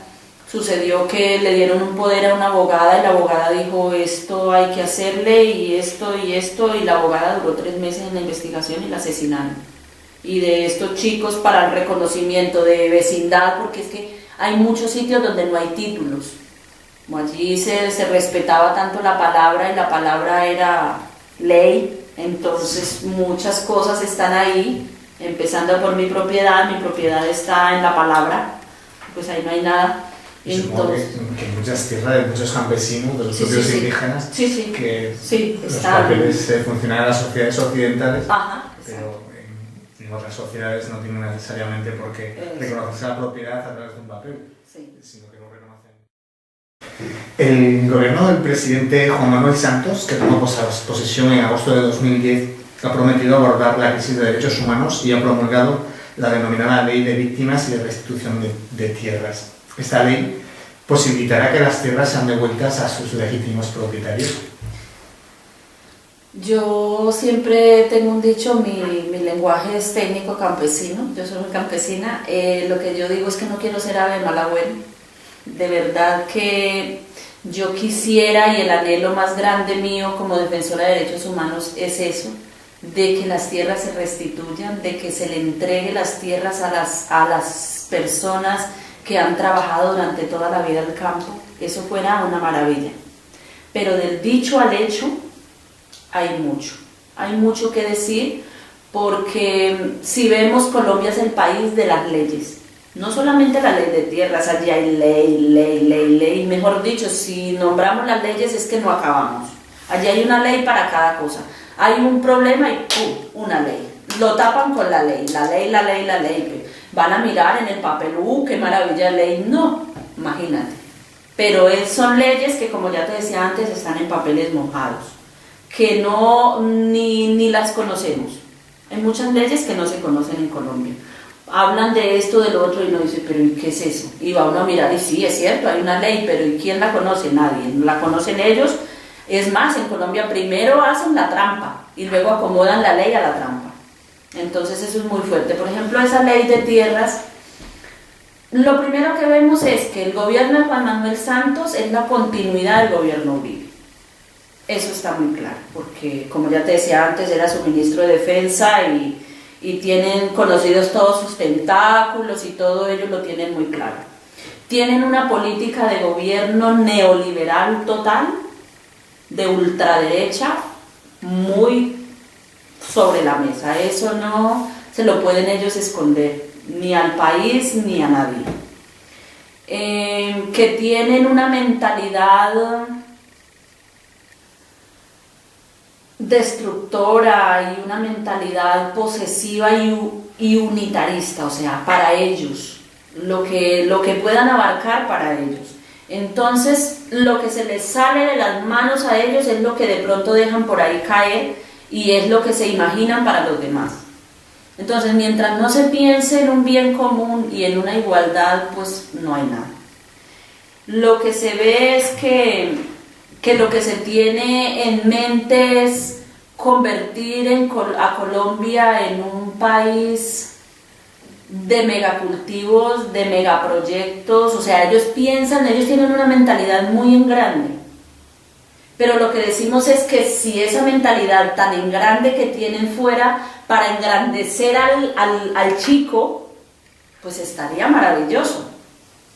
Speaker 2: sucedió que le dieron un poder a una abogada y la abogada dijo, esto hay que hacerle y esto, y la abogada duró 3 meses en la investigación y la asesinaron. Y de estos chicos para el reconocimiento de vecindad, porque es que hay muchos sitios donde no hay títulos. Allí se respetaba tanto la palabra y la palabra era ley, entonces muchas cosas están ahí, empezando por mi propiedad está en la palabra, pues ahí no hay nada.
Speaker 1: Y supongo que en muchas tierras de muchos campesinos, de los propios indígenas, que los papeles funcionan en las sociedades occidentales, pero en otras sociedades no tienen necesariamente por qué reconocerse la propiedad a través de un papel, sino que lo reconocen. El gobierno del presidente Juan Manuel Santos, que tomó posesión en agosto de 2010, ha prometido abordar la crisis de derechos humanos y ha promulgado la denominada Ley de Víctimas y de Restitución de Tierras. Esta ley posibilitará que las tierras sean devueltas a sus legítimos propietarios.
Speaker 2: Yo siempre tengo un dicho, mi lenguaje es técnico campesino, yo soy muy campesina, lo que yo digo es que no quiero ser ave de mal agüero. De verdad que yo quisiera, y el anhelo más grande mío como defensora de derechos humanos es eso, de que las tierras se restituyan, de que se le entregue las tierras a las personas que han trabajado durante toda la vida el campo. Eso fuera una maravilla. Pero del dicho al hecho hay mucho que decir, porque si vemos, Colombia es el país de las leyes. No solamente la ley de tierras, allí hay ley, mejor dicho, si nombramos las leyes es que no acabamos. Allí hay una ley para cada cosa. Hay un problema y ¡pum!, una ley. Lo tapan con la ley. Van a mirar en el papel, qué maravilla de ley. No, imagínate. Pero son leyes que, como ya te decía antes, están en papeles mojados, que no, ni las conocemos. Hay muchas leyes que no se conocen en Colombia. Hablan de esto, del otro, y uno dice, pero ¿y qué es eso? Y va uno a mirar, y sí, es cierto, hay una ley, pero ¿y quién la conoce? Nadie. La conocen ellos. Es más, en Colombia primero hacen la trampa y luego acomodan la ley a la trampa. Entonces eso es muy fuerte. Por ejemplo, esa ley de tierras, lo primero que vemos es que el gobierno de Juan Manuel Santos es la continuidad del gobierno Uribe. Eso está muy claro, porque como ya te decía antes, era su ministro de Defensa y tienen conocidos todos sus tentáculos y todo ello lo tienen muy claro. Tienen una política de gobierno neoliberal total, de ultraderecha, muy sobre la mesa. Eso no se lo pueden ellos esconder, ni al país ni a nadie. Que tienen una mentalidad destructora y una mentalidad posesiva y unitarista, o sea, para ellos, lo que puedan abarcar para ellos. Entonces, lo que se les sale de las manos a ellos es lo que de pronto dejan por ahí caer y es lo que se imaginan para los demás. Entonces, mientras no se piense en un bien común y en una igualdad, pues no hay nada. Lo que se ve es que lo que se tiene en mente es convertir a Colombia en un país de megacultivos, de megaproyectos. O sea, ellos tienen una mentalidad muy en grande. Pero lo que decimos es que si esa mentalidad tan en grande que tienen fuera para engrandecer al chico, pues estaría maravilloso.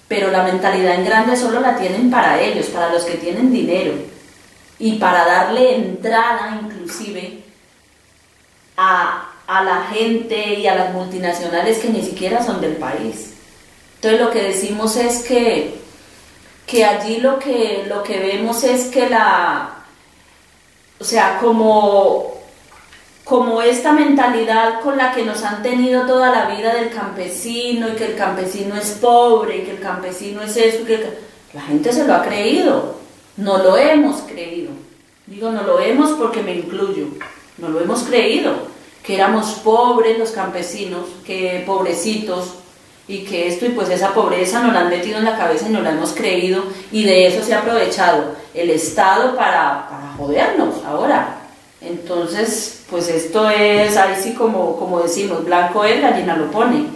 Speaker 2: Pero la mentalidad en grande solo la tienen para ellos, para los que tienen dinero, y para darle entrada inclusive a la gente y a las multinacionales que ni siquiera son del país. Entonces lo que decimos es que allí lo que vemos es que como como esta mentalidad con la que nos han tenido toda la vida del campesino, y que el campesino es pobre, y que el campesino es eso, la gente se lo ha creído, no lo hemos creído. Digo, no lo hemos porque me incluyo, no lo hemos creído, que éramos pobres los campesinos, que pobrecitos, y que esto y pues esa pobreza nos la han metido en la cabeza y nos la hemos creído, y de eso se ha aprovechado el Estado para jodernos ahora. Entonces, pues esto es, ahí sí como decimos, blanco es, gallina lo pone.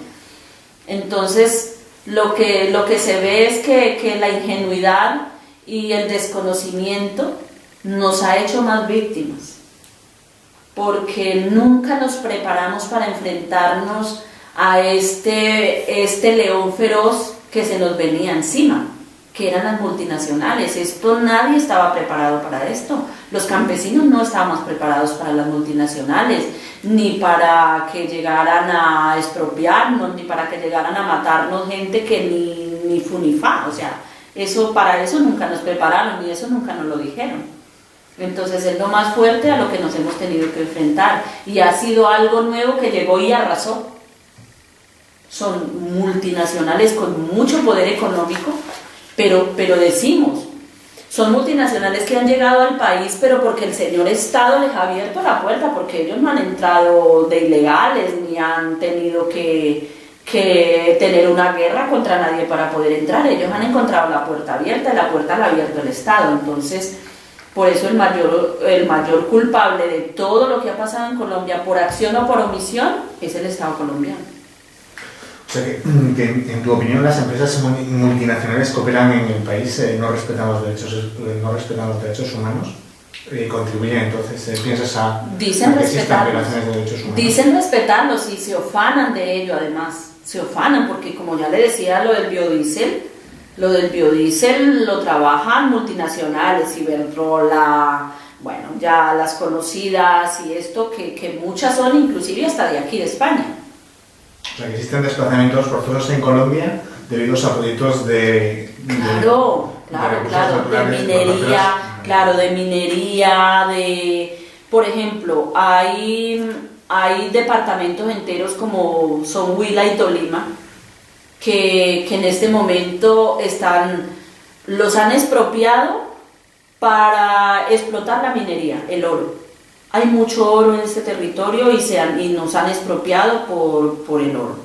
Speaker 2: Entonces, lo que se ve es que la ingenuidad y el desconocimiento nos ha hecho más víctimas, porque nunca nos preparamos para enfrentarnos a este león feroz que se nos venía encima, que eran las multinacionales. Nadie estaba preparado para esto. Los campesinos no estábamos preparados para las multinacionales, ni para que llegaran a expropiarnos, ni para que llegaran a matarnos gente que ni fu ni fa. O sea, para eso nunca nos prepararon, y eso nunca nos lo dijeron. Entonces es lo más fuerte a lo que nos hemos tenido que enfrentar, y ha sido algo nuevo que llegó y arrasó. Son multinacionales con mucho poder económico, pero decimos, son multinacionales que han llegado al país, pero porque el señor Estado les ha abierto la puerta, porque ellos no han entrado de ilegales, ni han tenido que tener una guerra contra nadie para poder entrar. Ellos han encontrado la puerta abierta, y la puerta la ha abierto el Estado. Entonces, por eso el mayor culpable de todo lo que ha pasado en Colombia, por acción o por omisión, es el Estado colombiano.
Speaker 1: O sea que en tu opinión, las empresas multinacionales que operan en el país no respetan los derechos humanos, contribuyen entonces, piensas
Speaker 2: dicen
Speaker 1: que existan violaciones de derechos humanos.
Speaker 2: Dicen respetarlos y se ufanan de ello. Además se ufanan porque, como ya le decía, lo del biodiesel lo trabajan multinacionales, Iberdrola, bueno, ya las conocidas, y esto que muchas son inclusive hasta de aquí de España.
Speaker 1: O sea, que existen desplazamientos forzosos en Colombia debido a proyectos de
Speaker 2: minería, por ejemplo, hay departamentos enteros como son Huila y Tolima, que en este momento los han expropiado para explotar la minería, el oro. Hay mucho oro en este territorio y nos han expropiado por el oro.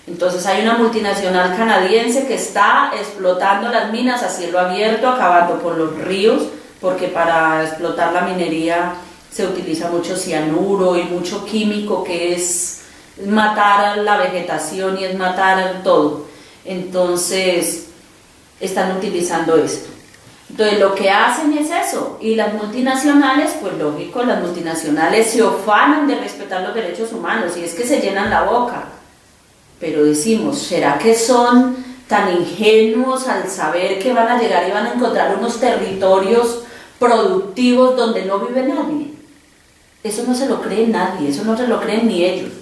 Speaker 2: Entonces hay una multinacional canadiense que está explotando las minas a cielo abierto, acabando con los ríos, porque para explotar la minería se utiliza mucho cianuro y mucho químico, que es matar la vegetación y es matar todo. Entonces están utilizando esto. Entonces lo que hacen es eso, y las multinacionales, pues lógico, las multinacionales se ufanan de respetar los derechos humanos, y es que se llenan la boca. Pero decimos, ¿será que son tan ingenuos al saber que van a llegar y van a encontrar unos territorios productivos donde no vive nadie? Eso no se lo cree nadie, eso no se lo creen ni ellos.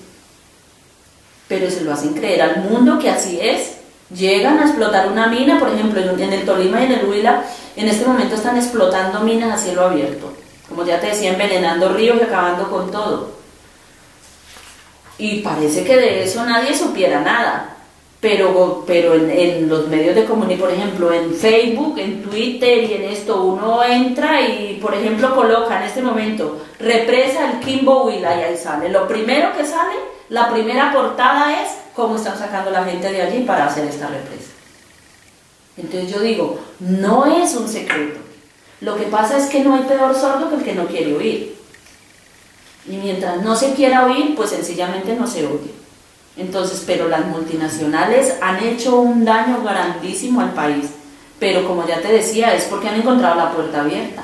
Speaker 2: Pero se lo hacen creer al mundo que así es. Llegan a explotar una mina, por ejemplo, en el Tolima y en el Huila, en este momento están explotando minas a cielo abierto. Como ya te decía, envenenando ríos y acabando con todo. Y parece que de eso nadie supiera nada. Pero en los medios de comunicación, por ejemplo, en Facebook, en Twitter y en esto, uno entra y, por ejemplo, coloca en este momento represa el Quimbo Huila, y ahí sale. Lo primero que sale, la primera portada es cómo están sacando la gente de allí para hacer esta represa. Entonces yo digo, no es un secreto. Lo que pasa es que no hay peor sordo que el que no quiere oír. Y mientras no se quiera oír, pues sencillamente no se oye. Entonces, pero las multinacionales han hecho un daño grandísimo al país. Pero como ya te decía, es porque han encontrado la puerta abierta.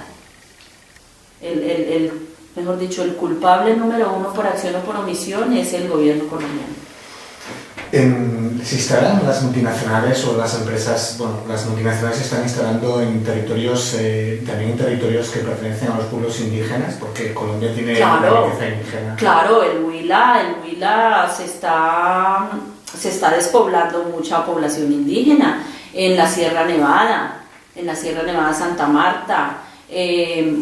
Speaker 2: Mejor dicho, el culpable número uno por acción o por omisión es el gobierno colombiano.
Speaker 1: ¿Se instalan las multinacionales o las empresas? Bueno, las multinacionales se están instalando en territorios, también en territorios que pertenecen a los pueblos indígenas, porque Colombia tiene una riqueza indígena. Claro,
Speaker 2: el Huila se está despoblando mucha población indígena en la Sierra Nevada Santa Marta.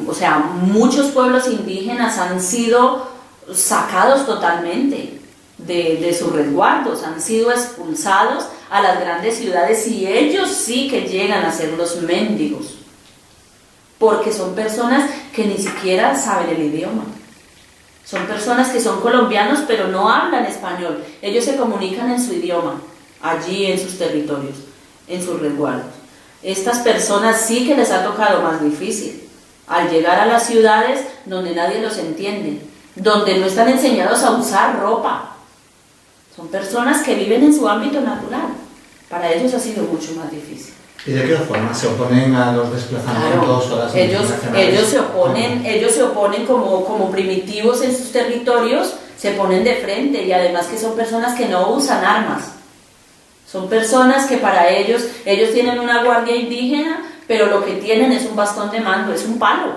Speaker 2: O sea, muchos pueblos indígenas han sido sacados totalmente de sus resguardos, han sido expulsados a las grandes ciudades y ellos sí que llegan a ser los mendigos, porque son personas que ni siquiera saben el idioma. Son personas que son colombianos pero no hablan español, ellos se comunican en su idioma, allí en sus territorios, en sus resguardos. Estas personas sí que les ha tocado más difícil, al llegar a las ciudades donde nadie los entiende, donde no están enseñados a usar ropa. Son personas que viven en su ámbito natural. Para ellos ha sido mucho más difícil.
Speaker 1: ¿Y de qué forma? ¿Se oponen a los desplazamientos?
Speaker 2: Claro,
Speaker 1: o a las
Speaker 2: ellos se oponen como primitivos en sus territorios, se ponen de frente, y además que son personas que no usan armas. Son personas que para ellos tienen una guardia indígena, pero lo que tienen es un bastón de mando, es un palo.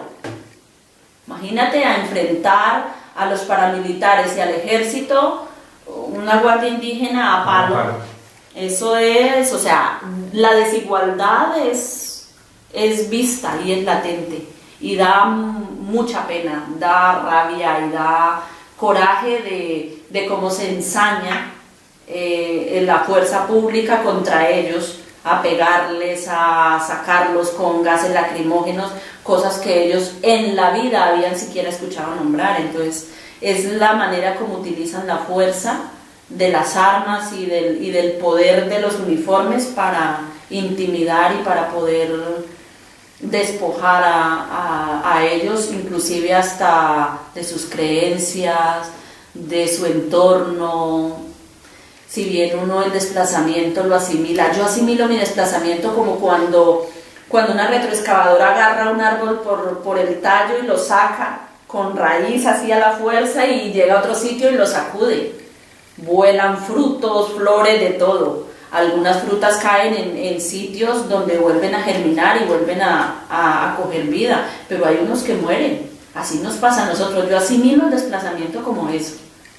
Speaker 2: Imagínate a enfrentar a los paramilitares y al ejército, una guardia indígena a palo. Eso es, o sea, la desigualdad es vista y es latente, y da mucha pena, da rabia y da coraje de cómo se ensaña la fuerza pública contra ellos, a pegarles, a sacarlos con gases lacrimógenos, cosas que ellos en la vida habían siquiera escuchado nombrar. Entonces es la manera como utilizan la fuerza de las armas y del poder de los uniformes para intimidar y para poder despojar a ellos, inclusive hasta de sus creencias, de su entorno. Si bien uno el desplazamiento lo asimila, yo asimilo mi desplazamiento como cuando una retroexcavadora agarra un árbol por el tallo y lo saca con raíz así a la fuerza y llega a otro sitio y lo sacude. Vuelan frutos, flores, de todo. Algunas frutas caen en sitios donde vuelven a germinar y vuelven a coger vida, pero hay unos que mueren. Así nos pasa a nosotros. Yo asimilo el desplazamiento como eso,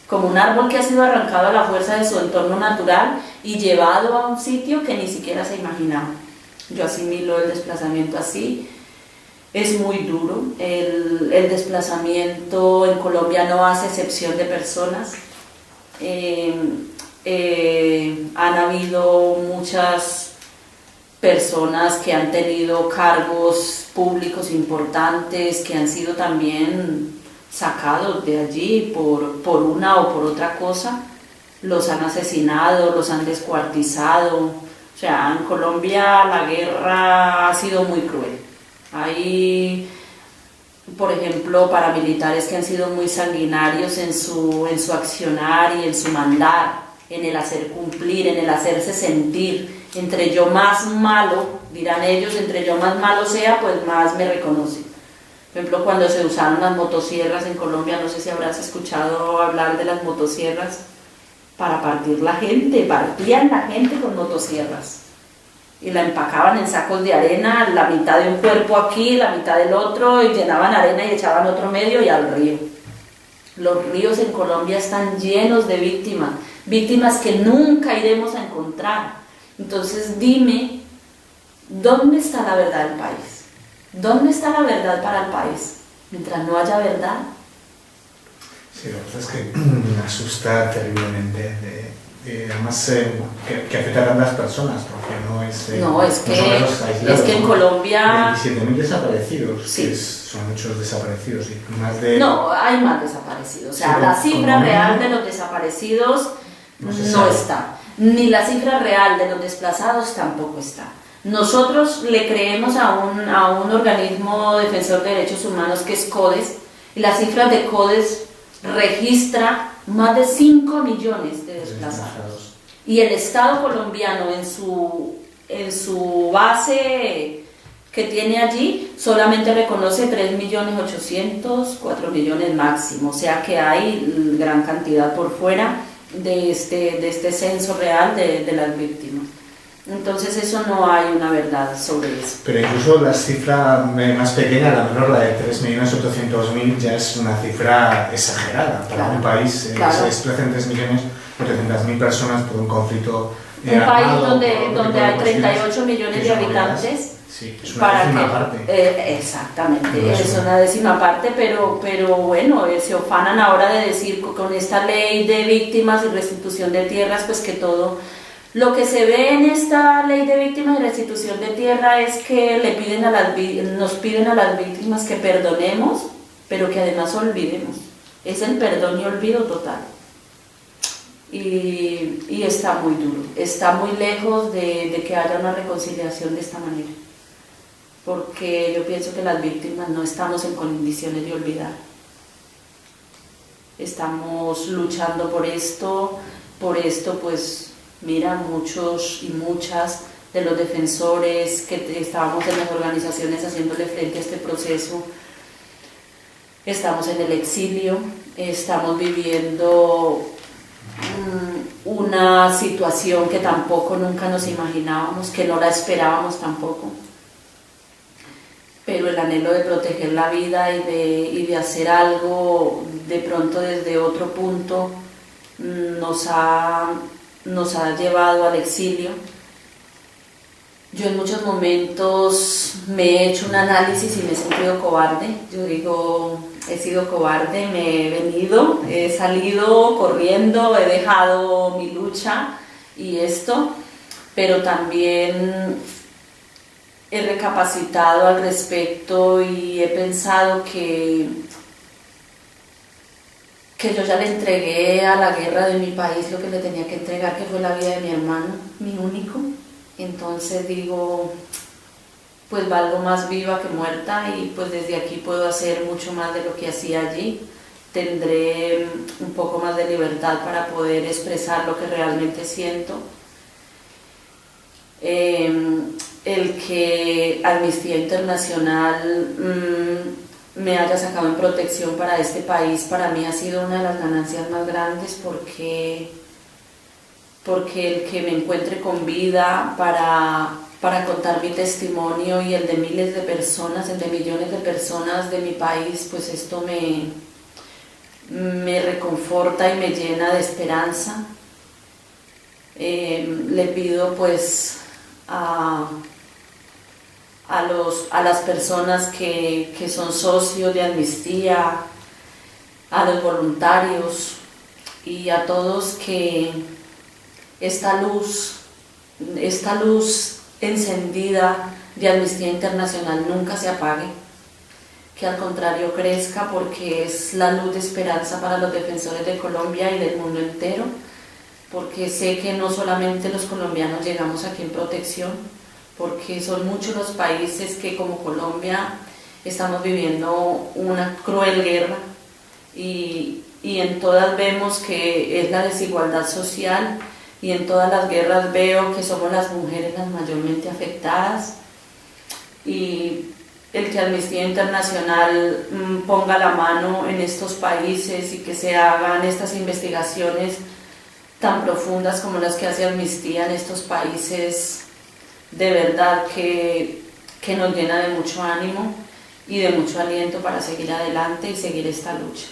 Speaker 2: como un árbol que ha sido arrancado a la fuerza de su entorno natural y llevado a un sitio que ni siquiera se imaginaba. Yo asimilo el desplazamiento así. Es muy duro. El desplazamiento en Colombia no hace excepción de personas. Han habido muchas personas que han tenido cargos públicos importantes, que han sido también sacados de allí por una o por otra cosa. Los han asesinado, los han descuartizado. O sea, en Colombia la guerra ha sido muy cruel. Hay, por ejemplo, paramilitares que han sido muy sanguinarios en su accionar y en su mandar, en el hacer cumplir, en el hacerse sentir. Entre yo más malo, dirán ellos, entre yo más malo sea, pues más me reconocen. Por ejemplo, cuando se usaron las motosierras en Colombia, no sé si habrás escuchado hablar de las motosierras, para partir la gente, partían la gente con motosierras. Y la empacaban en sacos de arena, la mitad de un cuerpo aquí, la mitad del otro, y llenaban arena y echaban otro medio y al río. Los ríos en Colombia están llenos de víctimas que nunca iremos a encontrar. Entonces dime, ¿dónde está la verdad del país? ¿Dónde está la verdad para el país? Mientras no haya verdad.
Speaker 1: Sí, la verdad es que me asusta terriblemente. Además, que afecta a tantas personas, porque
Speaker 2: es que en Colombia
Speaker 1: 27.000 desaparecidos,
Speaker 2: sí.
Speaker 1: Que son muchos desaparecidos, y más de...
Speaker 2: No, hay más desaparecidos. O sea, la cifra real de los desaparecidos no está. Ni la cifra real de los desplazados tampoco está. Nosotros le creemos a un organismo defensor de derechos humanos que es CODES, y las cifras de CODES registra más de 5 millones de desplazados. Y el Estado colombiano en su base que tiene allí solamente reconoce 3.800.000, 4 millones máximo. O sea que hay gran cantidad por fuera de este censo real de las víctimas. Entonces eso no hay una verdad sobre eso.
Speaker 1: Pero incluso la cifra más pequeña, la menor, la de 3.800.000, ya es una cifra exagerada para
Speaker 2: claro,
Speaker 1: un país.
Speaker 2: Claro.
Speaker 1: Se desplazan 3.800.000 personas por un conflicto
Speaker 2: un
Speaker 1: armado,
Speaker 2: país donde hay 38 millones de habitantes,
Speaker 1: Sí, es una décima parte.
Speaker 2: Exactamente, es una décima parte, pero bueno, se afanan ahora de decir con esta ley de víctimas y restitución de tierras, pues que todo lo que se ve en esta ley de víctimas y restitución de tierra es que nos piden a las víctimas que perdonemos, pero que además olvidemos. Es el perdón y olvido total. Y está muy duro, está muy lejos de que haya una reconciliación de esta manera, porque yo pienso que las víctimas no estamos en condiciones de olvidar, estamos luchando por esto pues mira, muchos y muchas de los defensores que estábamos en las organizaciones haciéndole frente a este proceso, estamos en el exilio, estamos viviendo una situación que tampoco nunca nos imaginábamos, que no la esperábamos tampoco, pero el anhelo de proteger la vida y de hacer algo de pronto desde otro punto nos ha llevado al exilio. Yo en muchos momentos me he hecho un análisis y me he sentido cobarde. Yo digo, he sido cobarde, me he venido, he salido corriendo, he dejado mi lucha y esto, pero también he recapacitado al respecto y he pensado que yo ya le entregué a la guerra de mi país lo que le tenía que entregar, que fue la vida de mi hermano, mi único. Entonces digo, pues valgo más viva que muerta y pues desde aquí puedo hacer mucho más de lo que hacía allí. Tendré un poco más de libertad para poder expresar lo que realmente siento. El que Amnistía Internacional me haya sacado en protección para este país, para mí ha sido una de las ganancias más grandes, porque el que me encuentre con vida para contar mi testimonio y el de miles de personas, el de millones de personas de mi país, pues esto me reconforta y me llena de esperanza. Le pido pues a las personas que son socios de Amnistía, a los voluntarios y a todos que esta luz encendida de Amnistía Internacional nunca se apague, que al contrario crezca, porque es la luz de esperanza para los defensores de Colombia y del mundo entero, porque sé que no solamente los colombianos llegamos aquí en protección, porque son muchos los países que como Colombia estamos viviendo una cruel guerra y en todas vemos que es la desigualdad social y en todas las guerras veo que somos las mujeres las mayormente afectadas, y el que Amnistía Internacional ponga la mano en estos países y que se hagan estas investigaciones tan profundas como las que hace Amnistía en estos países, de verdad que nos llena de mucho ánimo y de mucho aliento para seguir adelante y seguir esta lucha.